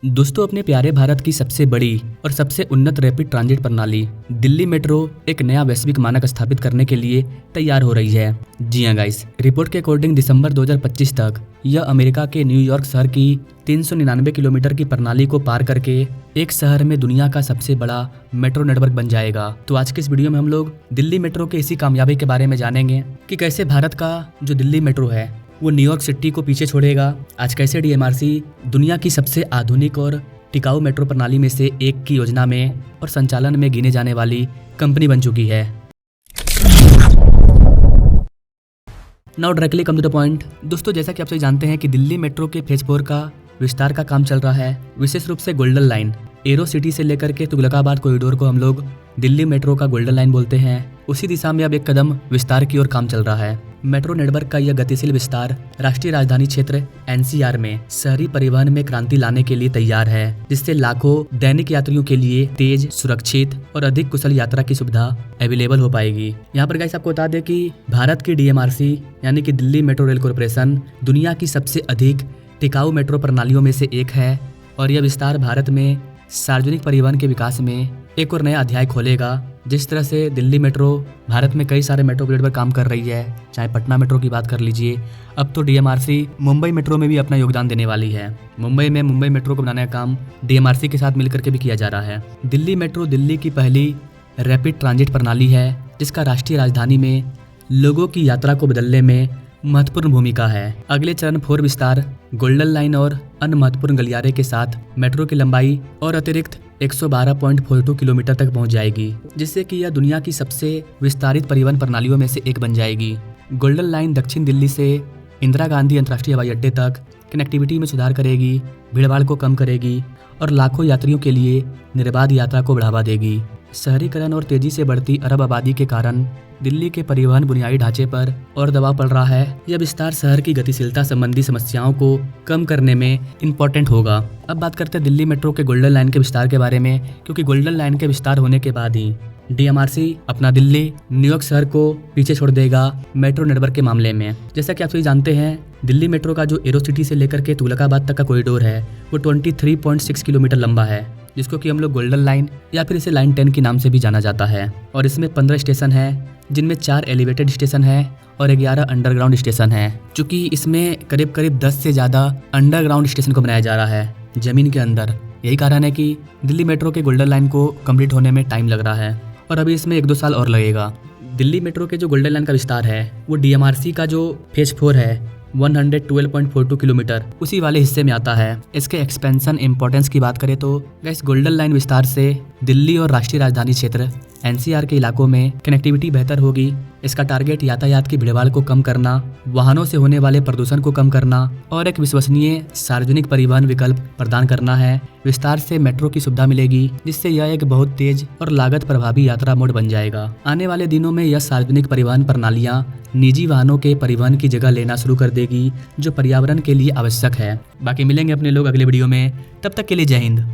दोस्तों, अपने प्यारे भारत की सबसे बड़ी और सबसे उन्नत रैपिड ट्रांजिट प्रणाली दिल्ली मेट्रो एक नया वैश्विक मानक स्थापित करने के लिए तैयार हो रही है। जी हाँ गाइस, रिपोर्ट के अकॉर्डिंग दिसंबर 2025 तक यह अमेरिका के न्यूयॉर्क शहर की 399 किलोमीटर की प्रणाली को पार करके एक शहर में दुनिया का सबसे बड़ा मेट्रो नेटवर्क बन जाएगा। तो आज के इस वीडियो में हम लोग दिल्ली मेट्रो के इसी कामयाबी के बारे में जानेंगे कि कैसे भारत का जो दिल्ली मेट्रो है वो न्यूयॉर्क सिटी को पीछे छोड़ेगा। आज कैसे डीएमआरसी दुनिया की सबसे आधुनिक और टिकाऊ मेट्रो प्रणाली में से एक की योजना में और संचालन में गिने जाने वाली कंपनी बन चुकी है। Now directly come to the point. दोस्तों, जैसा कि आप सभी जानते हैं कि दिल्ली मेट्रो के फेज 4 का विस्तार का काम चल रहा है। विशेष रूप से गोल्डन लाइन एरो सिटी से लेकर के तुगलकाबाद कॉरिडोर को हम लोग दिल्ली मेट्रो का गोल्डन लाइन बोलते हैं। उसी दिशा में अब एक कदम विस्तार की ओर काम चल रहा है। मेट्रो नेटवर्क का यह गतिशील विस्तार राष्ट्रीय राजधानी क्षेत्र एनसीआर में शहरी परिवहन में क्रांति लाने के लिए तैयार है, जिससे लाखों दैनिक यात्रियों के लिए तेज, सुरक्षित और अधिक कुशल यात्रा की सुविधा अवेलेबल हो पाएगी। यहाँ पर गाइस आपको बता दें कि भारत की डीएमआरसी यानी कि दिल्ली मेट्रो रेल कॉर्पोरेशन दुनिया की सबसे अधिक टिकाऊ मेट्रो प्रणालियों में से एक है और यह विस्तार भारत में सार्वजनिक परिवहन के विकास में एक और नया अध्याय खोलेगा। जिस तरह से दिल्ली मेट्रो भारत में कई सारे मेट्रो प्रोजेक्ट पर काम कर रही है, चाहे पटना मेट्रो की बात कर लीजिए, अब तो डीएमआरसी मुंबई मेट्रो में भी अपना योगदान देने वाली है। मुंबई में मुंबई मेट्रो को बनाने का काम डीएमआरसी के साथ मिलकर के भी किया जा रहा है। दिल्ली मेट्रो दिल्ली की पहली रैपिड ट्रांजिट प्रणाली है, जिसका राष्ट्रीय राजधानी में लोगों की यात्रा को बदलने में महत्वपूर्ण भूमिका है। अगले चरण 4 विस्तार गोल्डन लाइन और अन्य महत्वपूर्ण गलियारे के साथ मेट्रो की लंबाई और अतिरिक्त 112.42 किलोमीटर तक पहुंच जाएगी, जिससे कि यह दुनिया की सबसे विस्तारित परिवहन प्रणालियों में से एक बन जाएगी। गोल्डन लाइन दक्षिण दिल्ली से इंदिरा गांधी अंतर्राष्ट्रीय हवाई अड्डे तक कनेक्टिविटी में सुधार करेगी, भीड़भाड़ को कम करेगी और लाखों यात्रियों के लिए निर्बाध यात्रा को बढ़ावा देगी। शहरीकरण और तेजी से बढ़ती अरब आबादी के कारण दिल्ली के परिवहन बुनियादी ढांचे पर और दबाव पड़ रहा है। यह विस्तार शहर की गतिशीलता संबंधी समस्याओं को कम करने में इम्पोर्टेंट होगा। अब बात करते हैं दिल्ली मेट्रो के गोल्डन लाइन के विस्तार के बारे में, क्योंकि गोल्डन लाइन के विस्तार होने के बाद ही डीएमआरसी अपना दिल्ली न्यूयॉर्क शहर को पीछे छोड़ देगा मेट्रो नेटवर्क के मामले में। जैसा कि आप सभी जानते हैं, दिल्ली मेट्रो का जो एरो सिटी से लेकर के तुगलकाबाद तक का कॉरिडोर है वो 23.6 किलोमीटर लंबा है, जिसको कि हम लोग गोल्डन लाइन या फिर इसे लाइन 10 के नाम से भी जाना जाता है। और इसमें 15 स्टेशन है, जिनमें 4 एलिवेटेड स्टेशन है और 11 अंडरग्राउंड स्टेशन है। चूँकि इसमें करीब 10 से ज़्यादा अंडरग्राउंड स्टेशन को बनाया जा रहा है जमीन के अंदर। यही कारण है कि दिल्ली मेट्रो के गोल्डन लाइन को कंप्लीट होने में टाइम लग रहा है और अभी इसमें 1-2 साल और लगेगा। दिल्ली मेट्रो के जो गोल्डन लाइन का विस्तार है वो डीएमआरसी का जो फेज 4 है 112.42 किलोमीटर उसी वाले हिस्से में आता है। इसके एक्सपेंशन इंपॉर्टेंस की बात करें तो गाइस, गोल्डन लाइन विस्तार से दिल्ली और राष्ट्रीय राजधानी क्षेत्र एनसीआर के इलाकों में कनेक्टिविटी बेहतर होगी। इसका टारगेट यातायात की भीड़भाड़ को कम करना, वाहनों से होने वाले प्रदूषण को कम करना और एक विश्वसनीय सार्वजनिक परिवहन विकल्प प्रदान करना है। विस्तार से मेट्रो की सुविधा मिलेगी, जिससे यह एक बहुत तेज और लागत प्रभावी यात्रा मोड बन जाएगा। आने वाले दिनों में यह सार्वजनिक परिवहन प्रणालियां निजी वाहनों के परिवहन की जगह लेना शुरू कर देगी, जो पर्यावरण के लिए आवश्यक है। बाकी मिलेंगे अपने लोग अगले वीडियो में, तब तक के लिए जय हिंद।